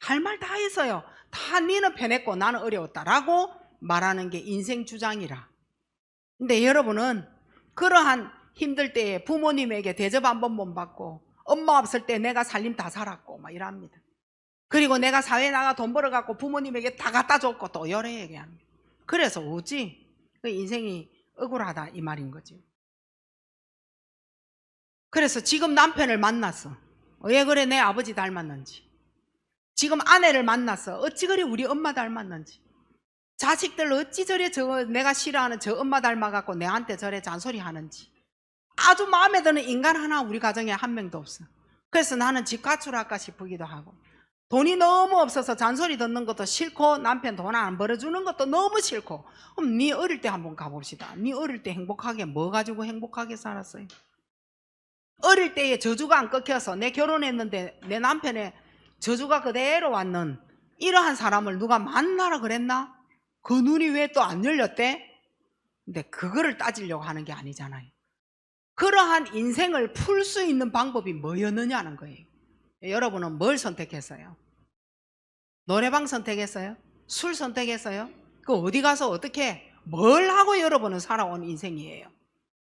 할 말 다 했어요. 다 니는 편했고 나는 어려웠다라고 말하는 게 인생 주장이라. 근데 여러분은 그러한 힘들 때에 부모님에게 대접 한 번 못 받고 엄마 없을 때 내가 살림 다 살았고 막 이랍니다. 그리고 내가 사회 나가 돈 벌어갖고 부모님에게 다 갖다 줬고 또 여러 얘기합니다. 그래서 오지 그 인생이 억울하다 이 말인 거지. 그래서 지금 남편을 만났어. 왜 그래 내 아버지 닮았는지. 지금 아내를 만났어. 어찌 그래 우리 엄마 닮았는지. 자식들 어찌 저래 내가 싫어하는 저 엄마 닮아갖고 내한테 저래 잔소리 하는지. 아주 마음에 드는 인간 하나 우리 가정에 한 명도 없어. 그래서 나는 집 가출할까 싶기도 하고 돈이 너무 없어서 잔소리 듣는 것도 싫고 남편 돈 안 벌어주는 것도 너무 싫고. 그럼 네 어릴 때 한번 가봅시다. 네 어릴 때 행복하게 뭐 가지고 행복하게 살았어요? 어릴 때에 저주가 안 꺾여서 내 결혼했는데 내 남편의 저주가 그대로 왔는 이러한 사람을 누가 만나라 그랬나? 그 눈이 왜 또 안 열렸대? 근데 그거를 따지려고 하는 게 아니잖아요. 그러한 인생을 풀 수 있는 방법이 뭐였느냐는 거예요. 여러분은 뭘 선택했어요? 노래방 선택했어요? 술 선택했어요? 그 어디 가서 어떻게 뭘 하고 여러분은 살아온 인생이에요.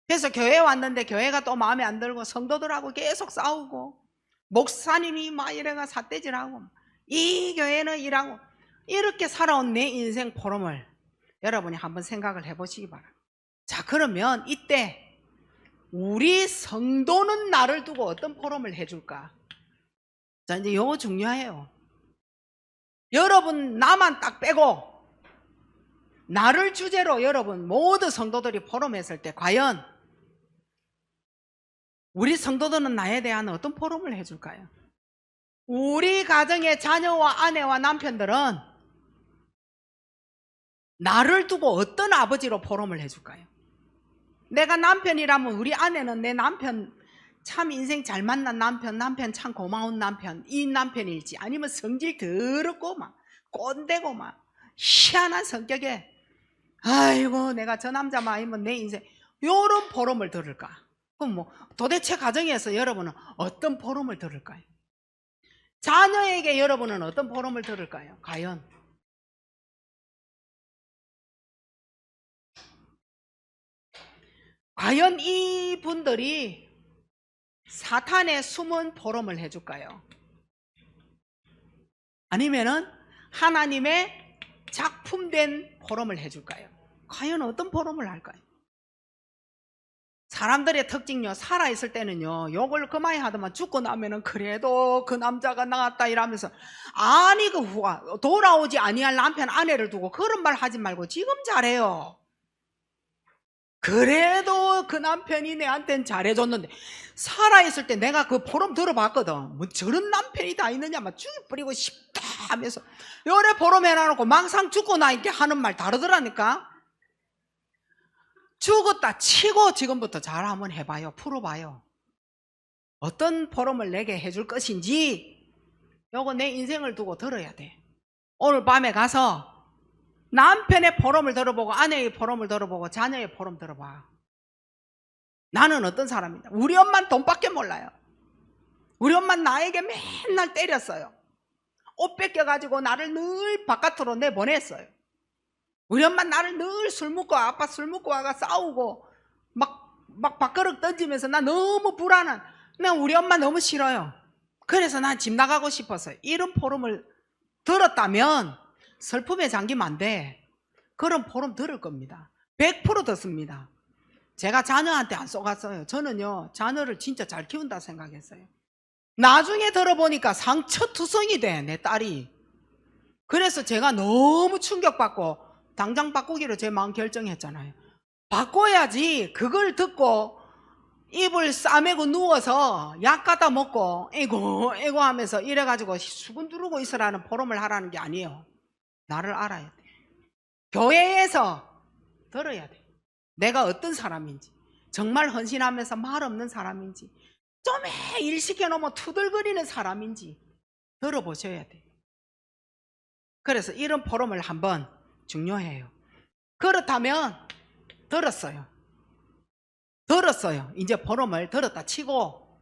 그래서 교회 왔는데 교회가 또 마음에 안 들고 성도들하고 계속 싸우고 목사님이 막 이래가 삿대질하고 이 교회는 이라고 이렇게 살아온 내 인생 포럼을 여러분이 한번 생각을 해보시기 바랍니다. 자, 그러면 이때 우리 성도는 나를 두고 어떤 포럼을 해줄까? 자, 이제 요거 중요해요. 여러분 나만 딱 빼고 나를 주제로 여러분 모든 성도들이 포럼했을 때 과연 우리 성도들은 나에 대한 어떤 포럼을 해줄까요? 우리 가정의 자녀와 아내와 남편들은 나를 두고 어떤 아버지로 포럼을 해줄까요? 내가 남편이라면 우리 아내는 내 남편 참 인생 잘 만난 남편 참 고마운 남편, 이 남편일지 아니면 성질 더럽고 막 꼰대고 막 희한한 성격에 아이고 내가 저 남자만 아니면 내 인생 요런 포럼을 들을까? 그럼 뭐 도대체 가정에서 여러분은 어떤 포럼을 들을까요? 자녀에게 여러분은 어떤 포럼을 들을까요? 과연 이분들이 사탄의 숨은 포럼을 해줄까요? 아니면은 하나님의 작품된 포럼을 해줄까요? 과연 어떤 포럼을 할까요? 사람들의 특징요, 살아있을 때는요 욕을 그만이 하더만 죽고 나면은 그래도 그 남자가 나왔다 이러면서 아니 그 후가 돌아오지 아니할 남편 아내를 두고 그런 말 하지 말고 지금 잘해요. 그래도 그 남편이 내한테는 잘해줬는데 살아있을 때 내가 그 포럼 들어봤거든. 뭐 저런 남편이 다 있느냐 막 죽이 뿌리고 싶다 하면서 요래 포럼 해놔놓고 막상 죽고 나 이렇게 하는 말 다르더라니까. 죽었다 치고 지금부터 잘 한번 해봐요. 풀어봐요. 어떤 포럼을 내게 해줄 것인지 요거 내 인생을 두고 들어야 돼. 오늘 밤에 가서 남편의 포럼을 들어보고 아내의 포럼을 들어보고 자녀의 포럼 들어봐. 나는 어떤 사람이냐. 우리 엄마는 돈밖에 몰라요. 우리 엄마는 나에게 맨날 때렸어요. 옷 뺏겨가지고 나를 늘 바깥으로 내보냈어요. 우리 엄마는 나를 늘 술 먹고 아빠 술 먹고 와가 싸우고 막 밥그릇 던지면서 나 너무 불안한, 난 우리 엄마 너무 싫어요. 그래서 난 집 나가고 싶었어요. 이런 포럼을 들었다면 슬픔에 잠기면 안 돼. 그런 포럼 들을 겁니다. 100% 듣습니다. 제가 자녀한테 안 쏘갔어요. 저는요 자녀를 진짜 잘 키운다 생각했어요. 나중에 들어보니까 상처투성이 돼 내 딸이. 그래서 제가 너무 충격받고 당장 바꾸기로 제 마음 결정했잖아요. 바꿔야지. 그걸 듣고 입을 싸매고 누워서 약 갖다 먹고 에고 하면서 이래가지고 수군 두르고 있으라는 포럼을 하라는 게 아니에요. 나를 알아야 돼. 교회에서 들어야 돼. 내가 어떤 사람인지, 정말 헌신하면서 말 없는 사람인지, 좀 일 시켜놓으면 투덜거리는 사람인지 들어보셔야 돼. 그래서 이런 포럼을 한번 중요해요. 그렇다면 들었어요. 이제 포럼을 들었다 치고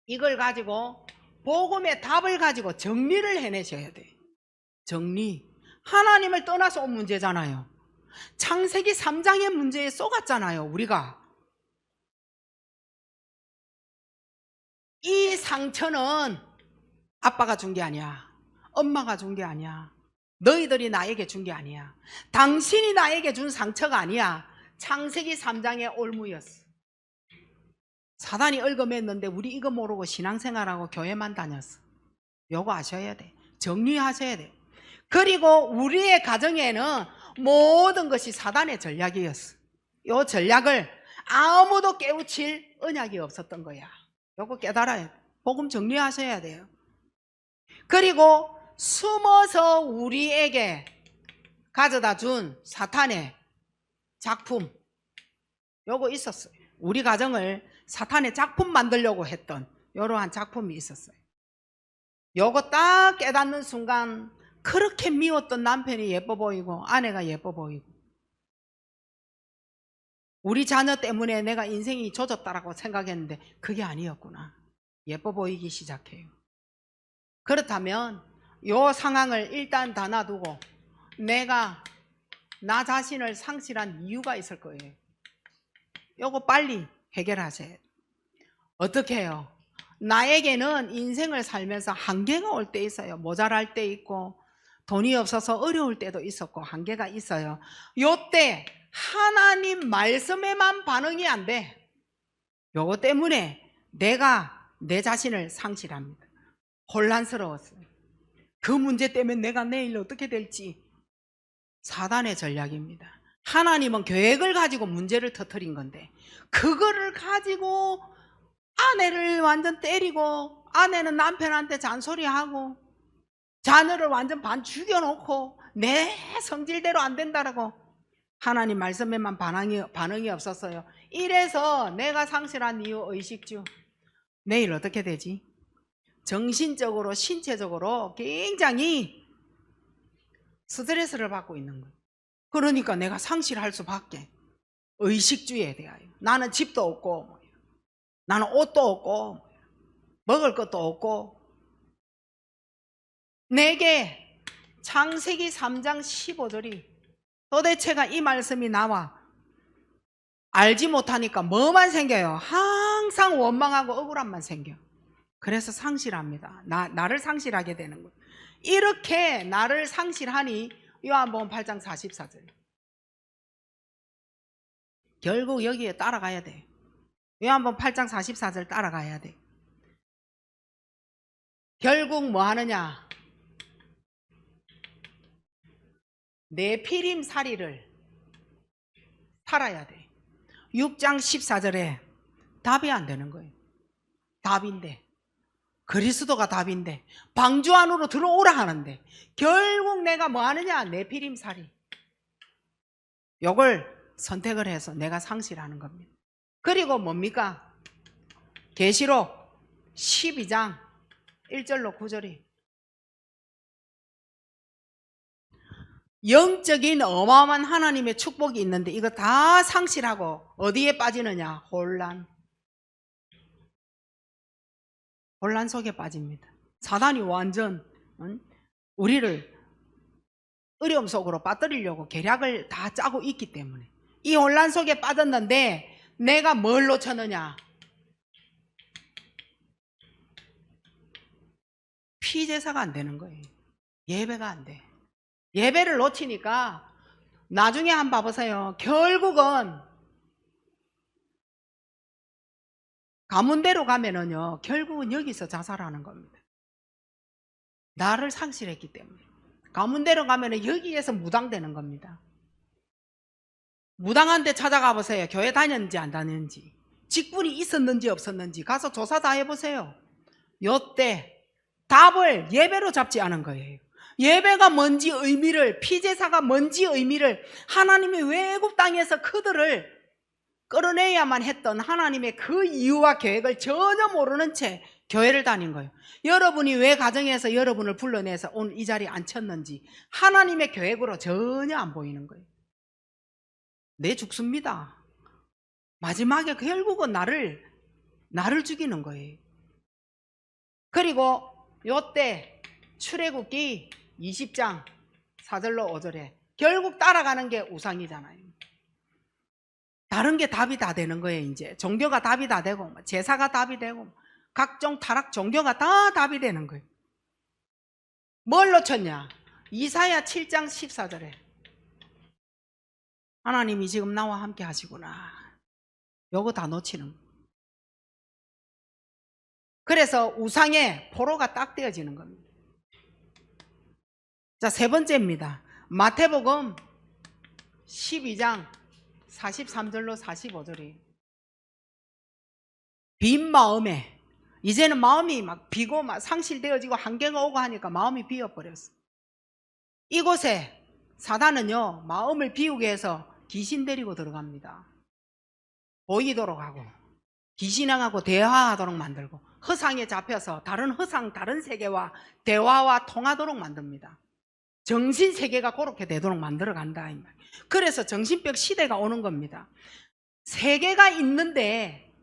이걸 가지고 복음의 답을 가지고 정리를 해내셔야 돼. 정리. 하나님을 떠나서 온 문제잖아요. 창세기 3장의 문제에 쏘갔잖아요. 우리가 이 상처는 아빠가 준 게 아니야. 엄마가 준 게 아니야. 너희들이 나에게 준 게 아니야. 당신이 나에게 준 상처가 아니야. 창세기 3장의 올무였어. 사단이 얽어맸는데 우리 이거 모르고 신앙생활하고 교회만 다녔어. 요거 아셔야 돼. 정리하셔야 돼. 그리고 우리의 가정에는 모든 것이 사단의 전략이었어. 요 전략을 아무도 깨우칠 언약이 없었던 거야. 요거 깨달아야 돼. 복음 정리하셔야 돼요. 그리고 숨어서 우리에게 가져다 준 사탄의 작품, 요거 있었어요. 우리 가정을 사탄의 작품 만들려고 했던 이러한 작품이 있었어요. 요거 딱 깨닫는 순간 그렇게 미웠던 남편이 예뻐 보이고 아내가 예뻐 보이고 우리 자녀 때문에 내가 인생이 조졌다라고 생각했는데 그게 아니었구나. 예뻐 보이기 시작해요. 그렇다면 요 상황을 일단 다 놔두고 내가 나 자신을 상실한 이유가 있을 거예요. 요거 빨리 해결하세요. 어떻게 해요? 나에게는 인생을 살면서 한계가 올 때 있어요. 모자랄 때 있고 돈이 없어서 어려울 때도 있었고 한계가 있어요. 요때 하나님 말씀에만 반응이 안 돼. 요거 때문에 내가 내 자신을 상실합니다. 혼란스러웠어요. 그 문제 때문에 내가 내일 어떻게 될지. 사단의 전략입니다. 하나님은 계획을 가지고 문제를 터뜨린 건데 그거를 가지고 아내를 완전 때리고 아내는 남편한테 잔소리하고 자녀를 완전 반 죽여놓고 내 성질대로 안 된다라고 하나님 말씀에만 반응이 없었어요. 이래서 내가 상실한 이유 의식주. 내일 어떻게 되지? 정신적으로 신체적으로 굉장히 스트레스를 받고 있는 거예요. 그러니까 내가 상실할 수밖에. 의식주에 대하여 나는 집도 없고 나는 옷도 없고 먹을 것도 없고. 내게 창세기 3장 15절이 도대체가 이 말씀이 나와 알지 못하니까 뭐만 생겨요? 항상 원망하고 억울함만 생겨. 그래서 상실합니다. 나를 상실하게 되는 거예요. 이렇게 나를 상실하니 요한복음 8장 44절. 결국 여기에 따라가야 돼. 요한복음 8장 44절 따라가야 돼. 결국 뭐 하느냐? 내 피림살이를 살아야 돼. 6장 14절에 답이 안 되는 거예요. 답인데 그리스도가 답인데 방주 안으로 들어오라 하는데 결국 내가 뭐 하느냐? 내 피림살이. 요걸 선택을 해서 내가 상실하는 겁니다. 그리고 뭡니까? 계시록 12장 1절로 9절이 영적인 어마어마한 하나님의 축복이 있는데 이거 다 상실하고 어디에 빠지느냐? 혼란 속에 빠집니다. 사단이 완전 우리를 어려움 속으로 빠뜨리려고 계략을 다 짜고 있기 때문에 이 혼란 속에 빠졌는데 내가 뭘 놓쳤느냐? 피제사가 안 되는 거예요. 예배가 안 돼. 예배를 놓치니까 나중에 한번 봐보세요. 결국은 가문대로 가면은요, 결국은 여기서 자살하는 겁니다. 나를 상실했기 때문에. 가문대로 가면은 여기에서 무당되는 겁니다. 무당한 데 찾아가 보세요. 교회 다녔는지 안 다녔는지, 직분이 있었는지 없었는지 가서 조사 다 해보세요. 요때 답을 예배로 잡지 않은 거예요. 예배가 뭔지 의미를, 피제사가 뭔지 의미를 하나님이 외국 땅에서 그들을 끌어내야만 했던 하나님의 그 이유와 계획을 전혀 모르는 채 교회를 다닌 거예요. 여러분이 왜 가정에서 여러분을 불러내서 오늘 이 자리에 앉혔는지 하나님의 계획으로 전혀 안 보이는 거예요. 내 죽습니다. 마지막에 결국은 나를 죽이는 거예요. 그리고 요때 출애굽기 20장 4절로 5절에 결국 따라가는 게 우상이잖아요. 다른 게 답이 다 되는 거예요. 이제 종교가 답이 다 되고 제사가 답이 되고 각종 타락 종교가 다 답이 되는 거예요. 뭘 놓쳤냐? 이사야 7장 14절에 하나님이 지금 나와 함께 하시구나. 요거 다 놓치는 거예요. 그래서 우상의 포로가 딱 떼어지는 겁니다. 자, 세 번째입니다. 마태복음 12장 43절로 45절이에요. 빈 마음에, 이제는 마음이 막 비고 막 상실되어지고 한계가 오고 하니까 마음이 비어버렸어. 이곳에 사단은요, 마음을 비우게 해서 귀신 데리고 들어갑니다. 보이도록 하고 귀신하고 대화하도록 만들고 허상에 잡혀서 다른 허상, 다른 세계와 대화와 통하도록 만듭니다. 정신세계가 그렇게 되도록 만들어간다. 그래서 정신병 시대가 오는 겁니다. 세계가 있는데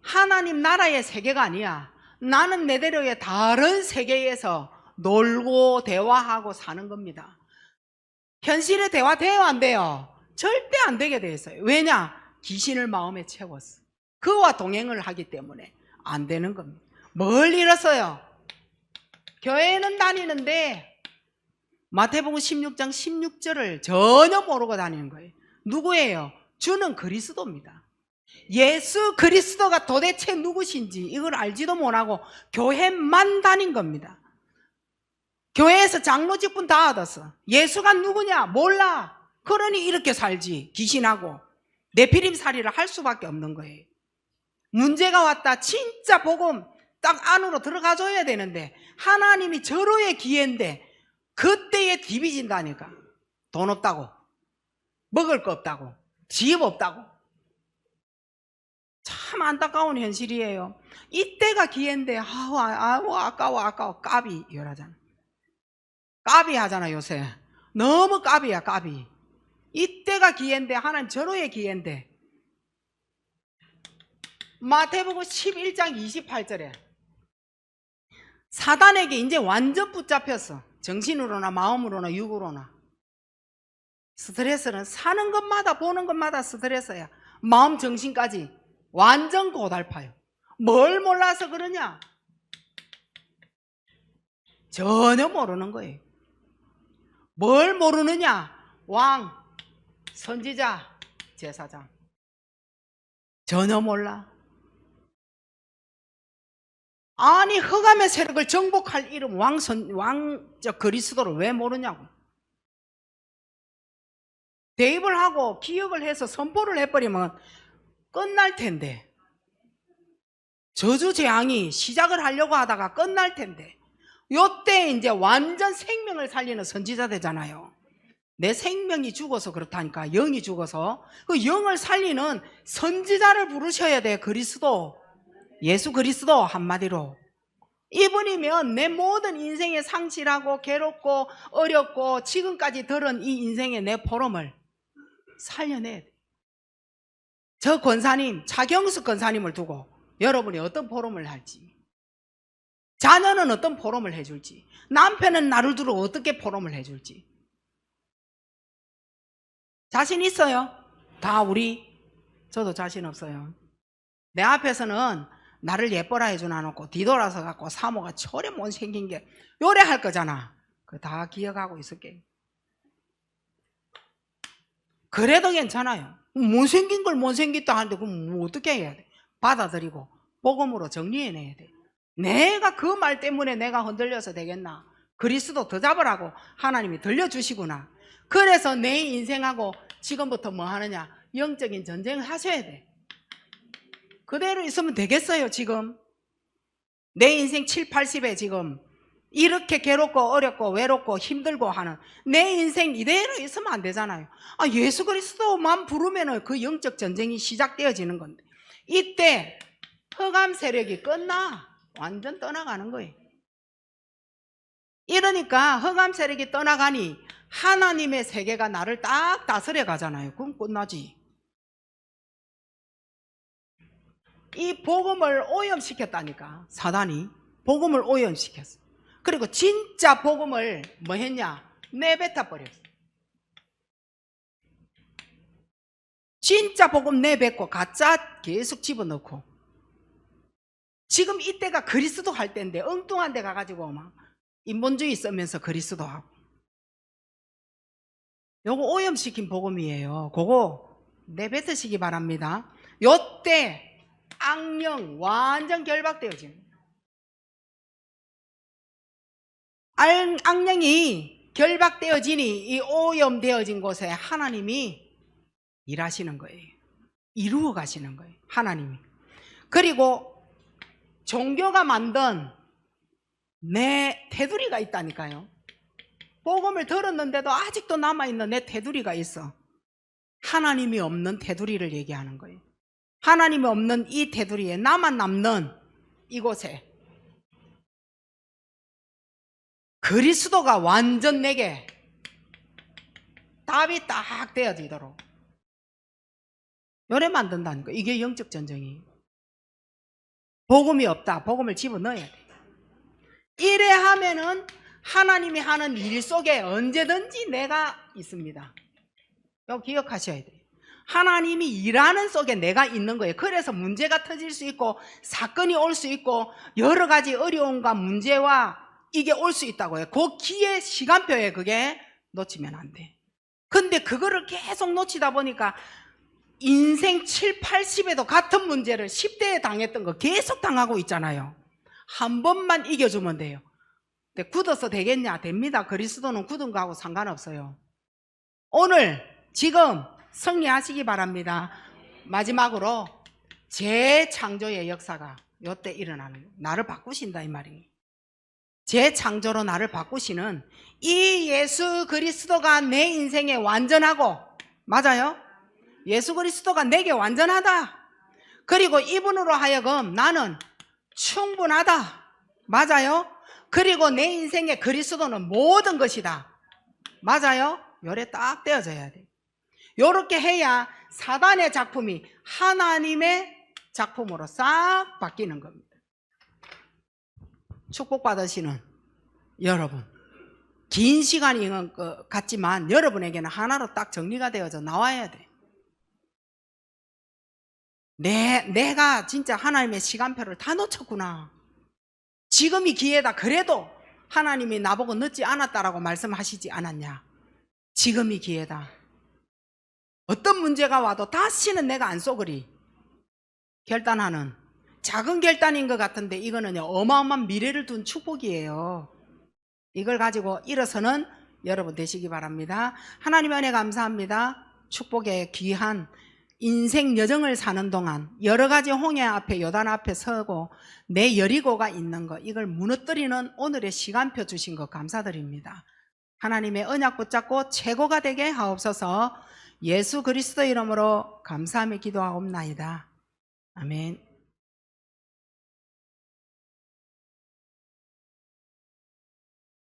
하나님 나라의 세계가 아니야. 나는 내대로의 다른 세계에서 놀고 대화하고 사는 겁니다. 현실의 대화 돼요, 안 돼요? 절대 안 되게 돼 있어요. 왜냐? 귀신을 마음에 채웠어. 그와 동행을 하기 때문에 안 되는 겁니다. 뭘 잃었어요? 교회는 다니는데 마태복음 16장 16절을 전혀 모르고 다니는 거예요. 누구예요? 주는 그리스도입니다. 예수 그리스도가 도대체 누구신지 이걸 알지도 못하고 교회만 다닌 겁니다. 교회에서 장로 직분 다 얻었어. 예수가 누구냐? 몰라. 그러니 이렇게 살지. 귀신하고 네피림살이를 할 수밖에 없는 거예요. 문제가 왔다. 진짜 복음 딱 안으로 들어가줘야 되는데 하나님이 절호의 기회인데 그때에 디비진다니까. 돈 없다고, 먹을 거 없다고, 집 없다고. 참 안타까운 현실이에요. 이때가 기회인데 아까워 까비 이러잖아. 까비 하잖아 요새. 너무 까비야 까비. 이때가 기회인데 하나님 절호의 기회인데. 마태복음 11장 28절에 사단에게 이제 완전 붙잡혔어. 정신으로나 마음으로나 육으로나. 스트레스는 사는 것마다 보는 것마다 스트레스야. 마음 정신까지 완전 고달파요. 뭘 몰라서 그러냐? 전혀 모르는 거예요. 뭘 모르느냐? 왕, 선지자, 제사장. 전혀 몰라. 아니 흑암의 세력을 정복할 이름 그리스도를 왜 모르냐고. 대입을 하고 기억을 해서 선포를 해버리면 끝날 텐데. 저주재앙이 시작을 하려고 하다가 끝날 텐데. 요때 이제 완전 생명을 살리는 선지자 되잖아요. 내 생명이 죽어서 그렇다니까. 영이 죽어서. 그 영을 살리는 선지자를 부르셔야 돼. 그리스도, 예수 그리스도 한마디로. 이분이면 내 모든 인생의 상실하고 괴롭고 어렵고 지금까지 들은 이 인생의 내 포럼을 살려내야 돼. 저 권사님, 차경수 권사님을 두고 여러분이 어떤 포럼을 할지, 자녀는 어떤 포럼을 해줄지, 남편은 나를 두고 어떻게 포럼을 해줄지 자신 있어요? 다 저도 자신 없어요. 내 앞에서는 나를 예뻐라 해주나 놓고 뒤돌아서 갖고 사모가 철에 못 생긴 게 요래할 거잖아. 그거 다 기억하고 있을게. 그래도 괜찮아요. 못생긴 걸 못생겼다 하는데 그럼 뭐 어떻게 해야 돼? 받아들이고 복음으로 정리해내야 돼. 내가 그 말 때문에 내가 흔들려서 되겠나? 그리스도 더 잡으라고 하나님이 들려주시구나. 그래서 내 인생하고 지금부터 뭐 하느냐? 영적인 전쟁을 하셔야 돼. 그대로 있으면 되겠어요. 지금 내 인생 7, 80에 지금 이렇게 괴롭고 어렵고 외롭고 힘들고 하는 내 인생 이대로 있으면 안 되잖아요. 예수 그리스도만 부르면 그 영적 전쟁이 시작되어지는 건데 이때 흑암 세력이 끝나 완전 떠나가는 거예요. 이러니까 흑암 세력이 떠나가니 하나님의 세계가 나를 딱 다스려 가잖아요. 그럼 끝나지. 이 복음을 오염시켰다니까. 사단이 복음을 오염시켰어. 그리고 진짜 복음을 뭐 했냐? 내뱉어 버렸어. 진짜 복음 내뱉고 가짜 계속 집어넣고. 지금 이때가 그리스도 할 때인데 엉뚱한 데 가가지고 막 인본주의 쓰면서 그리스도 하고. 요거 오염시킨 복음이에요. 그거 내뱉으시기 바랍니다. 요때 악령 완전 결박되어집니다. 악령이 결박되어지니 이 오염되어진 곳에 하나님이 일하시는 거예요. 이루어 가시는 거예요. 하나님이. 그리고 종교가 만든 내 테두리가 있다니까요. 복음을 들었는데도 아직도 남아있는 내 테두리가 있어. 하나님이 없는 테두리를 얘기하는 거예요. 하나님이 없는 이 테두리에 나만 남는 이곳에 그리스도가 완전 내게 답이 딱 되어지도록 요래 만든다는 거. 이게 영적 전쟁이에요. 복음이 없다. 복음을 집어넣어야 돼. 이래 하면은 하나님이 하는 일 속에 언제든지 내가 있습니다. 이거 기억하셔야 돼요. 하나님이 일하는 속에 내가 있는 거예요. 그래서 문제가 터질 수 있고 사건이 올 수 있고 여러 가지 어려움과 문제와 이게 올 수 있다고요. 그 기회 시간표에 그게 놓치면 안 돼. 근데 그거를 계속 놓치다 보니까 인생 7, 80에도 같은 문제를 10대에 당했던 거 계속 당하고 있잖아요. 한 번만 이겨주면 돼요. 근데 굳어서 되겠냐? 됩니다. 그리스도는 굳은 거하고 상관없어요. 오늘 지금 승리하시기 바랍니다. 마지막으로 재창조의 역사가 이때 일어나는 거예요. 나를 바꾸신다 이 말이에요. 재창조로 나를 바꾸시는 이 예수 그리스도가 내 인생에 완전하고, 맞아요? 예수 그리스도가 내게 완전하다. 그리고 이분으로 하여금 나는 충분하다. 맞아요? 그리고 내 인생에 그리스도는 모든 것이다. 맞아요? 요래 딱 떼어져야 돼. 요렇게 해야 사단의 작품이 하나님의 작품으로 싹 바뀌는 겁니다. 축복받으시는 여러분, 긴 시간인 것 같지만 여러분에게는 하나로 딱 정리가 되어져 나와야 돼. 내가 진짜 하나님의 시간표를 다 놓쳤구나. 지금이 기회다. 그래도 하나님이 나보고 늦지 않았다라고 말씀하시지 않았냐. 지금이 기회다. 어떤 문제가 와도 다시는 내가 안 쏘그리 결단하는 작은 결단인 것 같은데 이거는 어마어마한 미래를 둔 축복이에요. 이걸 가지고 일어서는 여러분 되시기 바랍니다. 하나님의 은혜 감사합니다. 축복의 귀한 인생 여정을 사는 동안 여러 가지 홍해 앞에 요단 앞에 서고 내 여리고가 있는 것, 이걸 무너뜨리는 오늘의 시간표 주신 것 감사드립니다. 하나님의 언약 붙잡고 최고가 되게 하옵소서. 예수 그리스도 이름으로 감사하며 기도하옵나이다. 아멘.